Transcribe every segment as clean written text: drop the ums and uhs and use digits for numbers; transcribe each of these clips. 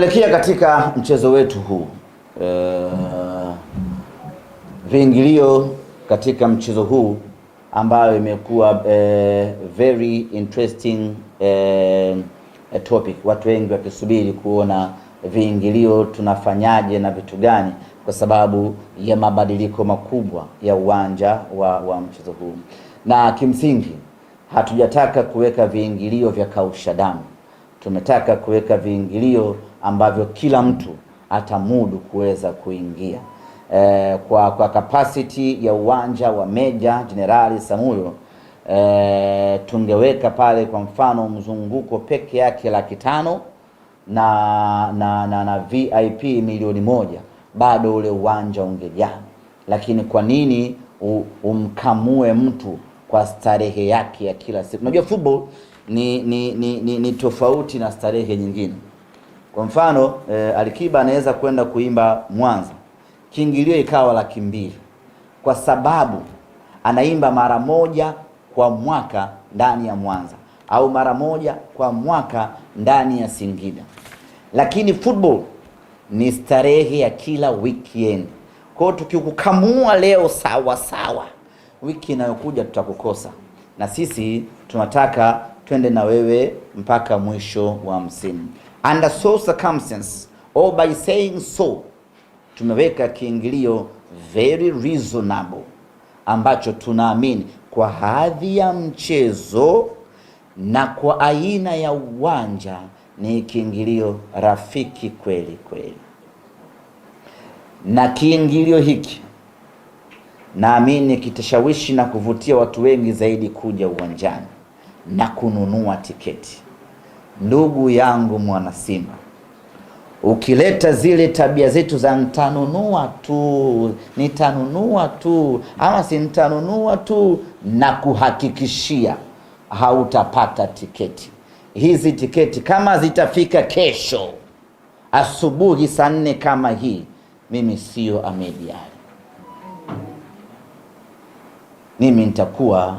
Kuelekea katika mchezo wetu huu, viingilio katika mchezo huu ambayo imekuwa very interesting topic. Watu wengi wakisubiri kuona viingilio tunafanyaje na vitu gani, kwa sababu ya mabadiliko makubwa ya uwanja wa mchezo huu. Na kimsingi hatujataka kuweka viingilio vya kausha damu. Tumetaka kuweka viingilio ambavyo kila mtu atamudu kuweza kuingia. Kwa capacity ya uwanja wa Meja Jenerali Samuyo, tungeweka pale kwa mfano mzunguko peke yake 500,000 na VIP 1,000,000, bado ule uwanja ungejaa. Lakini kwa nini umkamue mtu kwa starehe yake ya kila siku? Unajua football ni tofauti na starehe nyingine. Kwa mfano Alikiba anaweza kwenda kuimba Mwanza, kiingilio ikawa 200,000, kwa sababu anaimba mara moja kwa mwaka ndani ya Mwanza au mara moja kwa mwaka ndani ya Singida. Lakini football ni starehe ya kila weekend. Kwa hiyo tukikukamua leo sawa sawa, wiki inayokuja tutakukosa. Na sisi tunataka twende na wewe mpaka mwisho wa msimu. Under so circumstance, or by saying so, tumeweka kiingilio very reasonable ambacho tunaamini kwa hadhi ya mchezo na kwa aina ya uwanja ni kiingilio rafiki kweli kweli. Na kiingilio hiki naamini kitashawishi na kuvutia watu wengi zaidi kuja uwanjani na kununua tiketi. Ndugu yangu mwana Simba, ukileta zile tabia zetu za nitanunua tu ama si nitanunua tu, na kuhakikishia hautapata tiketi. Hizi tiketi kama zitafika kesho asubuhi saa 4 kama hii, mimi sio Ahmed Ally, mimi nitakuwa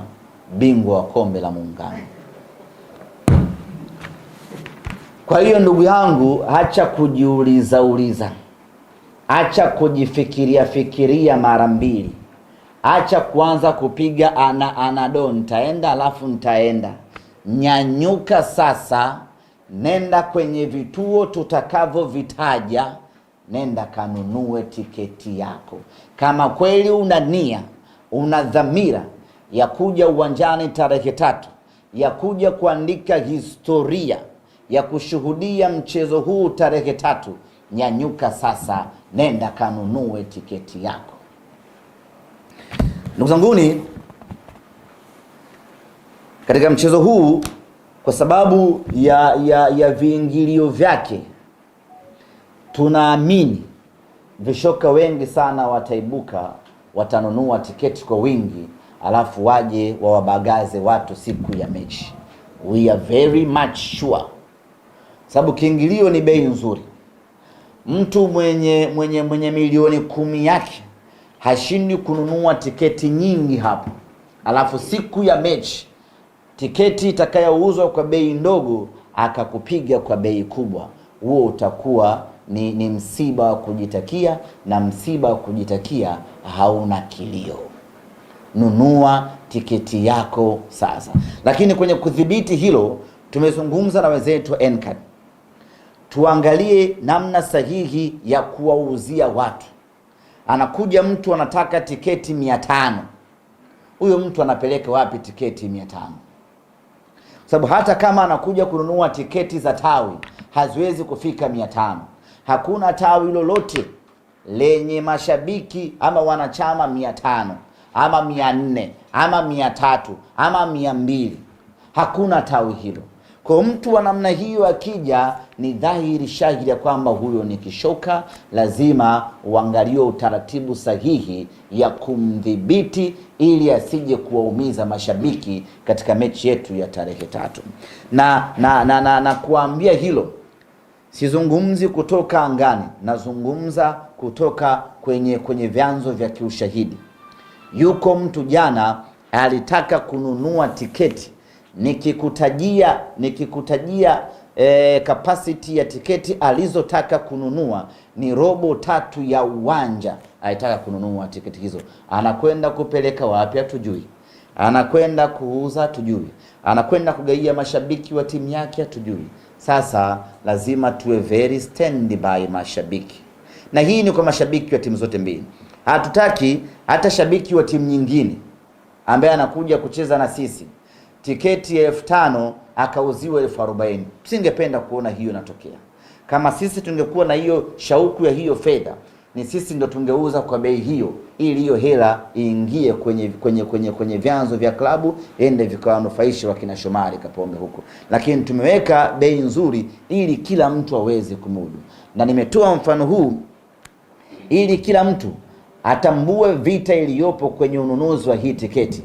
bingwa wa kombe la Muungano. Kwa hiyo ndugu yangu, acha kujiuliza, acha kujifikiria mara mbili, acha kuanza kupiga anado nitaenda alafu nitaenda. Nyanyuka sasa, nenda kwenye vituo tutakavyovitaja, nenda kanunue tiketi yako. Kama kweli una nia, una dhamira ya kuja uwanjani tarehe 3, ya kuja kuandika historia, ya kushuhudia mchezo huu tarehe 3, nyanyuka sasa, nenda kanunue tiketi yako. Ndugu zanguni, katika mchezo huu, kwa sababu ya viingilio vyake, tunaamini vishoka wengi sana wataibuka, watanunua tiketi kwa wingi, alafu waje wawabagaze watu siku ya mechi. We are very much sure, sababu kiingilio ni bei nzuri. Mtu mwenye milioni 10 yake hashindi kununua tiketi nyingi hapo, alafu siku ya mechi tiketi itakayouzwa kwa bei ndogo akakupiga kwa bei kubwa. Huo utakuwa ni msiba wa kujitakia, na msiba wa kujitakia hauna kilio. Nunua tiketi yako sasa. Lakini kwenye kudhibiti hilo, tumezungumza na wenzetu NCAD. Tuangalie namna sahihi ya kuwauzia watu. Anakuja mtu anataka tiketi 500. Huyo mtu anapeleka wapi tiketi 500? Sababu hata kama anakuja kununua tiketi za tawi, haziwezi kufika 500. Hakuna tawi lolote lenye mashabiki ama wanachama 500 ama 400 ama 300 ama 200. Hakuna tawi hilo. Kwa mtu wa namna hiyo akija, ni dhahiri shahidi ya kwamba huyo ni kishoka. Lazima uangalie utaratibu sahihi ya kumdhibiti, ili asije kuwaumiza mashabiki katika mechi yetu ya tarehe 3. Na kuambia hilo, sizungumzi kutoka angani, nazungumza kutoka kwenye vyanzo vya kiushahidi. Yuko mtu jana alitaka kununua tiketi, nikikutajia capacity ya tiketi alizotaka kununua ni 1/3 ya uwanja. Aitaka kununua tiketi hizo, anakwenda kupeleka wapi hatujui, anakwenda kuuza tujui, anakwenda kugaia mashabiki wa timu yake hatujui. Sasa lazima tuwe very standby mashabiki, na hii ni kwa mashabiki wa timu zote mbili. Hatutaki hata shabiki wa timu nyingine ambaye anakuja kucheza na sisi tiketi ya 5,000 akauziwa 40,000. Singependa kuona hiyo inatokea. Kama sisi tungekuwa na hiyo shauku ya hiyo fedha, ni sisi ndo tungeuza kwa bei hiyo, ili hiyo hela iingie kwenye vyanzo vya klabu, ende vikawanufaisha wakina Shomari Kapombe huko. Lakini tumeweka bei nzuri ili kila mtu aweze kumudu, na nimetoa mfano huu ili kila mtu atambue vita iliyopo kwenye ununuzi wa hii tiketi,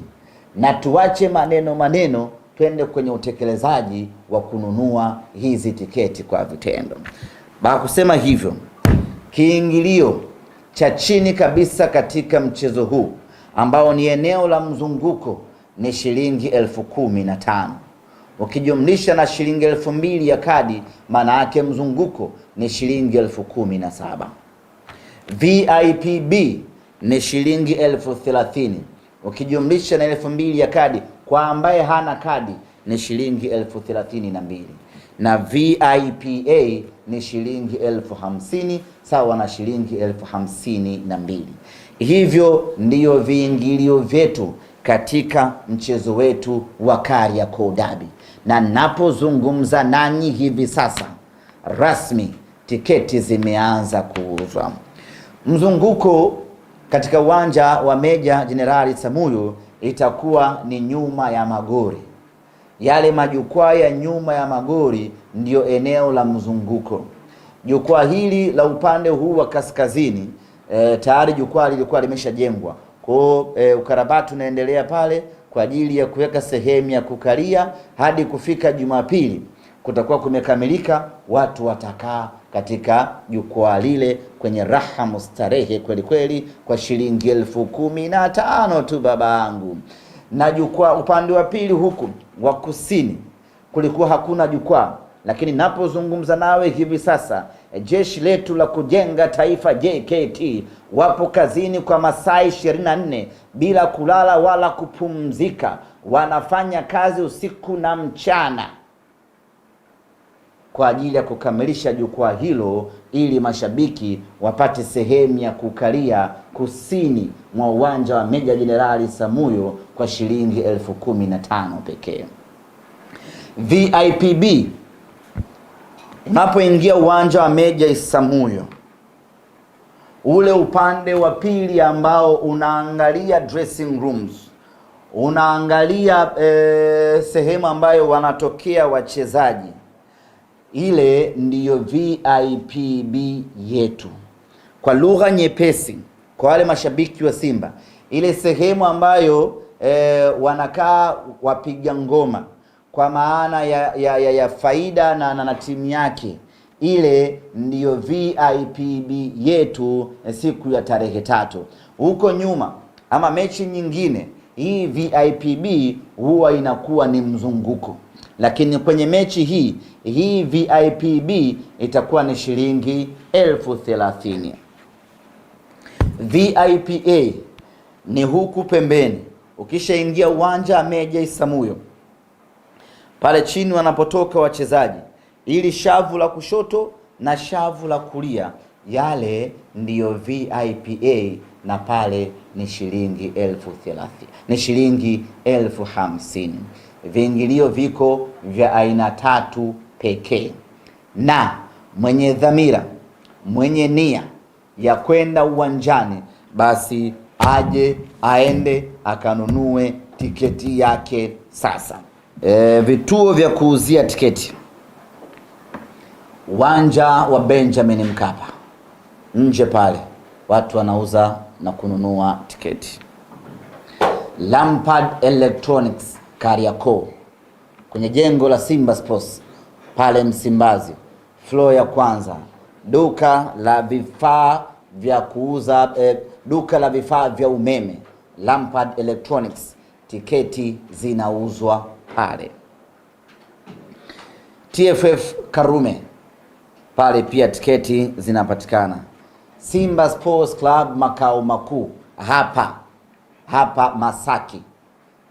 na tuache maneno, twende kwenye utekelezaji wa kununua hizi tiketi kwa vitendo. Baada kusema hivyo, kiingilio cha chini kabisa katika mchezo huu ambao ni eneo la mzunguko ni shilingi 15,000. Ukijumlisha na shilingi 2,000 ya kadi, maana yake mzunguko ni shilingi 17,000. VIPB ni shilingi 30,000. Ukijumlisha na 2,000 ya kadi, kwa ambaye hana kadi ni shilingi 32,000, na VIPA ni shilingi 50,000, sawa na shilingi 52,000. Hivyo ndiyo viingilio vyetu katika mchezo wetu wa Kariakoo Derby, na napozungumza nanyi hivi sasa rasmi tiketi zimeanza kuuzwa. Mzunguko katika uwanja wa Meja Jenerali Samuyo itakuwa ni nyuma ya magori. Yale majukwaa ya nyuma ya magori ndio eneo la mzunguko. Jukwaa hili la upande huu wa kaskazini tayari jukwaa lilikuwa limeshajengwa. Kwa ukarabati unaendelea pale kwa ajili ya kuweka sehemu ya kukalia. Hadi kufika Jumapili kutakuwa kumekamilika, watu watakaa katika jukwaa lile kwenye raha mustarehe kweli kweli kwa shilingi 15,000 tu babangu. Na jukwaa upande wa pili huku wa kusini kulikuwa hakuna jukwaa, lakini napozungumza nawe hivi sasa jeshi letu la kujenga taifa JKT wapo kazini kwa masaa 24 bila kulala wala kupumzika. Wanafanya kazi usiku na mchana kwa ajili ya kukamilisha jukwaa hilo, ili mashabiki wapate sehemu ya kukalia kusini mwa uwanja wa Meja Jenerali Samuyo kwa shilingi 15,000 pekee. VIPB, unapoingia uwanja wa Meja Samuyo, ule upande wa pili ambao unaangalia dressing rooms, unaangalia sehemu ambayo wanatokea wachezaji, ile ndiyo VIPB yetu. Kwa lugha nyepesi, kwa wale mashabiki wa Simba, ile sehemu ambayo wanakaa wapiga ngoma kwa maana ya Faida na timu yake, ile ndiyo VIPB yetu siku ya tarehe 3. Huko nyuma ama mechi nyingine, hii VIPB huwa inakuwa ni mzunguko, lakini kwenye mechi hii VIPB itakuwa ni shilingi 30,000. VIPA ni huku pembeni. Ukishaingia uwanja wa Meja Samuyo, pale chini wanapotoka wachezaji, ili shavu la kushoto na shavu la kulia, yale ndiyo VIPA, na pale ni shilingi 30,000, ni shilingi 50,000. Viingilio viko vya aina 3 pekee, na mwenye dhamira, mwenye nia ya kwenda uwanjani, basi aje aende akanunue tiketi yake sasa. Vituo vya kuuzia tiketi: uwanja wa Benjamin Mkapa, nje pale watu wanauza na kununua tiketi. Lampard Electronics Kariakoo, kwenye jengo la Simba Sports pale Msimbazi, floor ya kwanza, duka la vifaa vya kuuza duka la vifaa vya umeme Lampard Electronics, tiketi zinauzwa pale. TFF Karume pale pia tiketi zinapatikana. Simba Sports Club makao makuu hapa Masaki,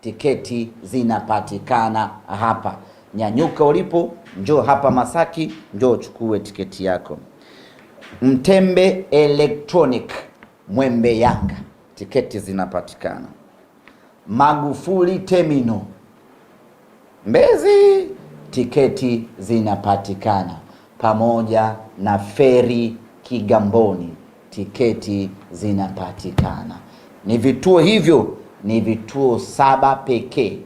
tiketi zinapatikana hapa. Nyanyuka ulipo, njoo hapa Masaki, njoo uchukue tiketi yako. Mtembe Electronic Mwembe Yanga, tiketi zinapatikana. Magufuli Terminal Mbezi, tiketi zinapatikana, pamoja na Feri Kigamboni, tiketi zinapatikana. Ni vituo hivyo, ni vituo 7 pekee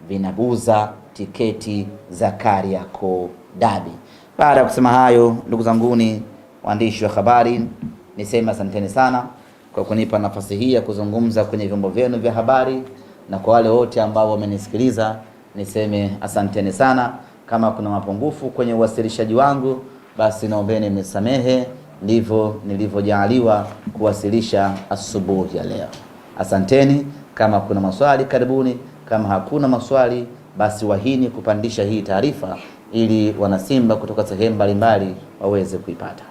vinabuza tiketi za Kariakoo Derby. Baada ya kusema hayo, ndugu zanguni waandishi wa habari, niseme asanteni sana kwa kunipa nafasi hii ya kuzungumza kwenye vyombo vyenu vya habari, na kwa wale wote ambao wamenisikiliza niseme asanteni sana. Kama kuna mapungufu kwenye uwasilishaji wangu, basi naombeni mnisamehe, ndivyo nilivyojaliwa kuwasilisha asubuhi ya leo. Asanteni. Kama kuna maswali karibuni, kama hakuna maswali basi wahini kupandisha hii taarifa ili wanasimba kutoka sehemu mbalimbali waweze kuipata.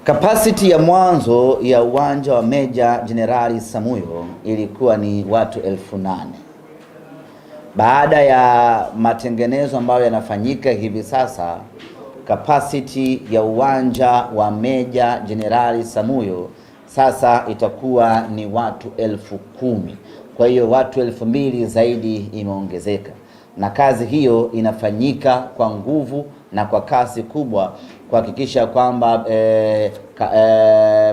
Capacity ya mwanzo ya uwanja wa Meja Jenerali Samuyo ilikuwa ni watu 8,000. Baada ya matengenezo ambayo yanafanyika hivi sasa, capacity ya uwanja wa Meja Jenerali Samuyo sasa itakuwa ni watu 10,000. Kwa hiyo watu 2,000 zaidi imeongezeka, na kazi hiyo inafanyika kwa nguvu na kwa kasi kubwa kuhakikisha kwamba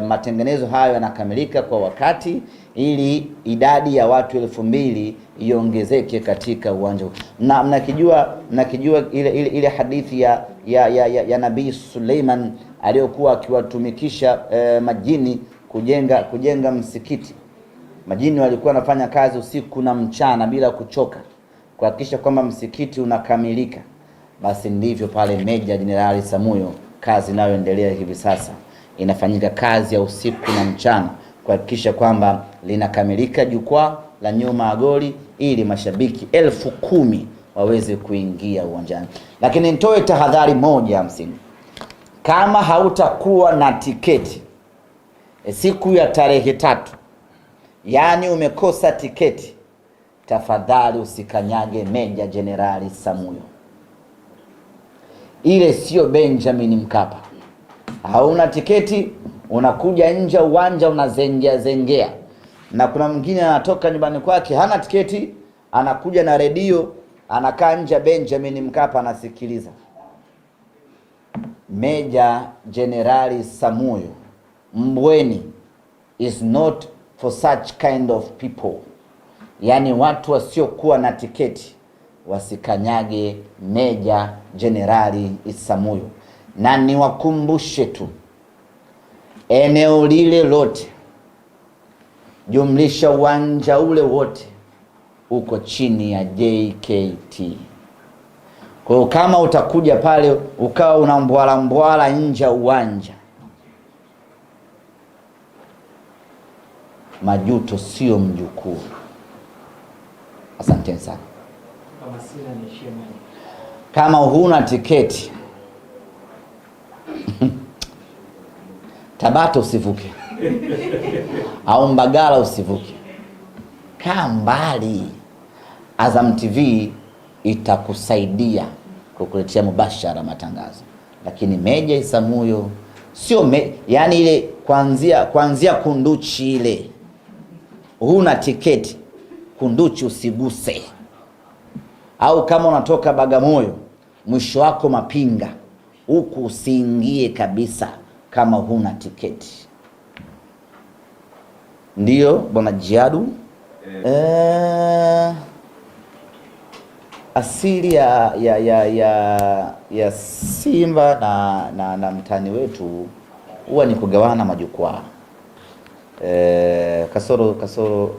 matengenezo hayo yanakamilika kwa wakati, ili idadi ya watu 2,000 iongezeke katika uwanja huu. Na mnakijua ile hadithi ya Nabii Suleiman aliyokuwa akiwatumikisha majini kujenga msikiti. Majini walikuwa wanafanya kazi usiku na mchana bila kuchoka kuhakikisha kwamba msikiti unakamilika. Basi ndivyo pale Meja Jenerali Samuyo kazi inayoendelea hivi sasa. Inafanyika kazi ya usiku na mchana kuhakikisha kwamba linakamilika jukwaa la nyuma ya goli, ili mashabiki 10,000 waweze kuingia uwanjani. Lakini nitoe tahadhari moja ya msingi. Kama hautakuwa na tiketi siku ya tarehe 3, yani umekosa tiketi, tafadhali usikanyage Meja Jenerali Samuyo. Ile sio Benjamin Mkapa. Hauna tiketi, unakuja nje uwanja unazengea. Na kuna mwingine anatoka nyumbani kwake hana tiketi, anakuja na redio, anakaa nje Benjamin Mkapa anasikiliza. Meja Jenerali Samuyo Mbweni is not for such kind of people. Yani watu wasiokuwa na tiketi wasikanyage Meja Jenerali Samuyo. Na niwakumbushe tu, eneo lile lote jumlisha uwanja ule wote uko chini ya JKT. Kwa hiyo kama utakuja pale ukawa unambwala nje uwanja, majuto sio mjukuu. Asante sana. Kama huna tiketi Tabata usivuke au Mbagala usivuke, kaa mbali. Azam TV itakusaidia kukuletea mubashara matangazo, lakini Meja Samuyo sio yani ile kuanzia Kunduchi ile. Huna tiketi Kunduchi usiguse, au kama unatoka Bagamoyo mwisho wako Mapinga huku usiingie kabisa kama huna tiketi. Ndiyo bwana Jiadu. Asili ya Simba na mtani wetu huwa ni kugawana majukwaa.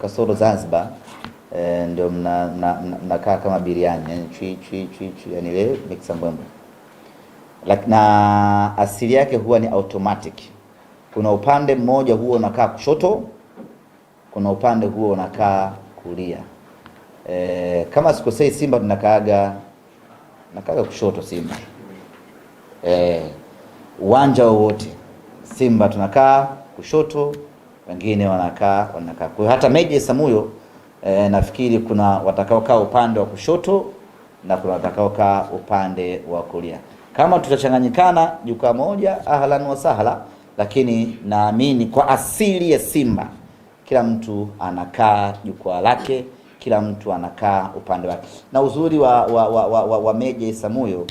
Kasoro Zanzibar ndio mnakaa kama biriani, yani chui yani ile mixa mbwembwe. Na asili yake huwa ni automatic. Kuna upande mmoja huo unakaa kushoto, kuna upande huo unakaa kulia. Kama sikosei Simba tunakaaga nakaa kushoto Simba. Uwanja wowote Simba tunakaa kushoto, wengine wanakaa. Kwa hiyo hata Meja Isamuhyo nafikiri kuna watakaokaa upande wa kushoto na kuna watakaokaa upande wa kulia. Kama tutachanganyikana jukwaa moja, ahlan wa sahla, lakini naamini kwa asili ya Simba kila mtu anakaa jukwaa lake, kila mtu anakaa upande wake. Na uzuri wa Meja Isamuhyo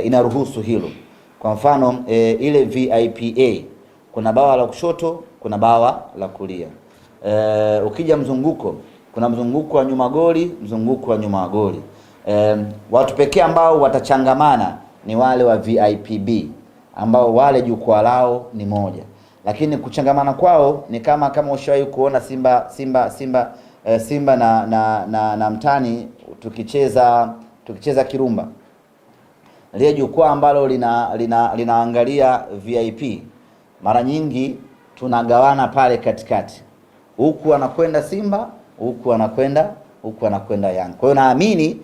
inaruhusu hilo. Kwa mfano ile VIPA kuna bawa la kushoto, kuna bawa la kulia. Ukija mzunguko, kuna mzunguko wa nyuma goli, mzunguko wa nyuma goli. Watu pekee ambao watachangamana ni wale wa VIPB ambao wale jukwaa lao ni moja. Lakini kuchangamana kwao ni kama ushawahi kuona Simba na Mtani tukicheza Kirumba. Lile jukwaa ambalo linaangalia VIP, mara nyingi tunagawana pale katikati. Huku anakwenda Simba, huku anakwenda Yanga. Kwa hiyo naamini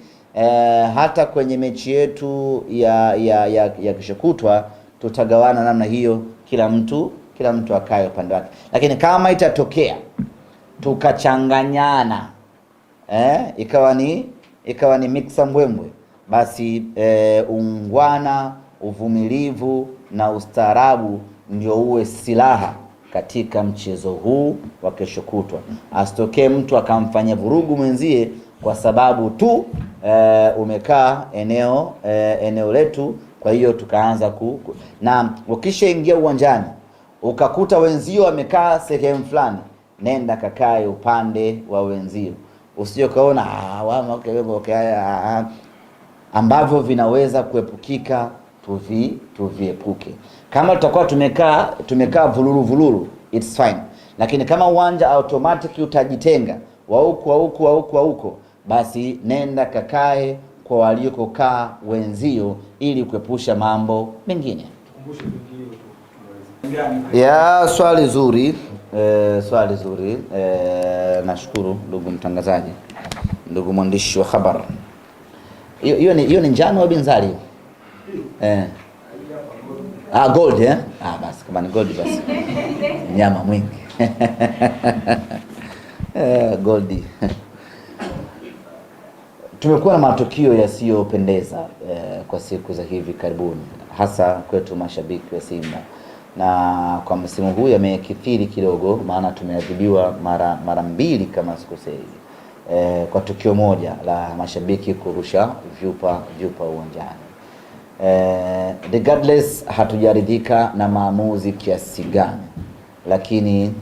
hata kwenye mechi yetu ya kesho kutwa tutagawana namna hiyo, kila mtu akae upande wake. Lakini kama itatokea tukachanganyana ikawa ni mixa mbwembwe, basi ungwana, uvumilivu na ustaarabu ndio uwe silaha katika mchezo huu wa kesho kutwa. Asitokee mtu akamfanya vurugu mwenzie kwa sababu tu umekaa eneo letu. Kwa hiyo tukaanza na ukishaingia uwanjani ukakuta wenzio wamekaa sehemu fulani, nenda kakae upande wa wenzio. Usije kaona ambavyo vinaweza kuepukika, tuviepuke. Kama tutakuwa tumekaa vululu, it's fine. Lakini kama uwanja automatic utajitenga wa huko, basi nenda kakae kwa waliokaa wenzio ili kuepusha mambo mengine. Swali zuri. Nashukuru ndugu mtangazaji, ndugu mwandishi wa habari. Hiyo ni njano au binzari? Gold basi kama ni gold basi nyama mwingi. Gold. Tumekuwa na matukio yasiyopendeza kwa siku za hivi karibuni, hasa kwetu mashabiki wa Simba, na kwa msimu huu yamekithiri kidogo, maana tumeadhibiwa mara mbili kama sikosei, kwa tukio moja la mashabiki kurusha vyupa uwanjani. Regardless hatujaridhika na maamuzi kiasi gani, lakini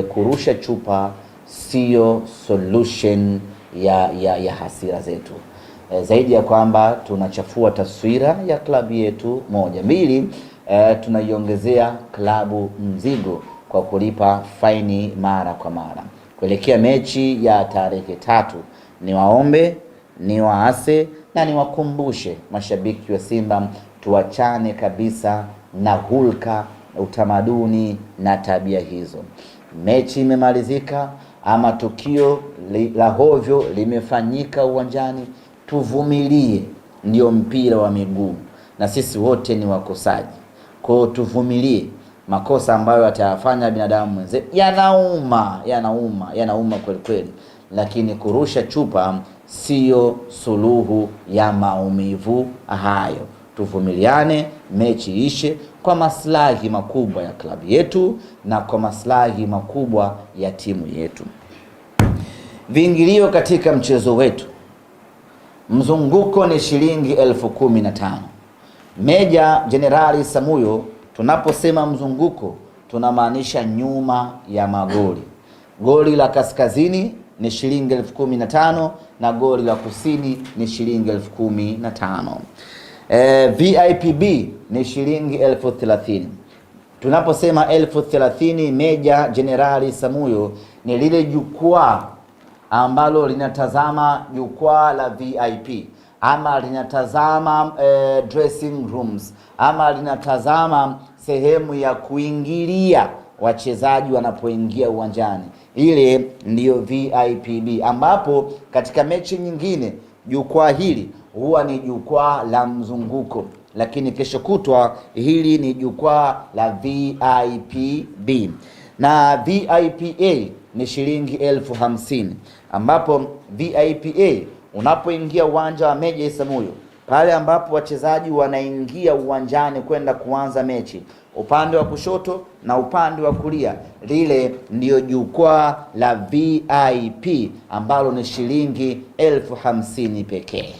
kurusha chupa sio solution ya hasira zetu. Zaidi ya kwamba tunachafua taswira ya klabu yetu, moja. Mbili, tunaiongezea klabu mzigo kwa kulipa faini mara kwa mara. Kuelekea mechi ya tarehe 3, niwaombe, niwaase na niwakumbushe mashabiki wa Simba tuachane kabisa na hulka, utamaduni na tabia hizo. Mechi imemalizika ama tukio la hovyo limefanyika uwanjani, tuvumilie. Ndio mpira wa miguu na sisi wote ni wakosaji. Kwa hiyo tuvumilie makosa ambayo atayafanya binadamu mwenzetu. Yanauma kweli kweli, lakini kurusha chupa sio suluhu ya maumivu hayo. Tuvumiliane, mechi ishe kwa maslahi makubwa ya klabu yetu na kwa maslahi makubwa ya timu yetu. Viingilio katika mchezo wetu, mzunguko ni shilingi 15,000. Meja Jenerali Isamuhyo, tunaposema mzunguko tunamaanisha nyuma ya magoli. Goli la kaskazini ni shilingi 15,000 na goli la kusini ni shilingi 15,000. VIPB ni shilingi 30,000. Tunaposema 30,000, Meja Jenerali Isamuhyo ni lile jukwaa ambalo linatazama jukwaa la VIP, ama linatazama dressing rooms, ama linatazama sehemu ya kuingilia wachezaji wanapoingia uwanjani. Ile ndiyo VIPB, ambapo katika mechi nyingine jukwaa hili huwa ni jukwaa la mzunguko, lakini kesho kutwa hili ni jukwaa la VIP B, na VIP A ni shilingi 50,000, ambapo VIP A unapoingia uwanja wa Meja Isamuhyo, pale ambapo wachezaji wanaingia uwanjani kwenda kuanza mechi, upande wa kushoto na upande wa kulia, lile ndiyo jukwaa la VIP ambalo ni shilingi 50,000 pekee.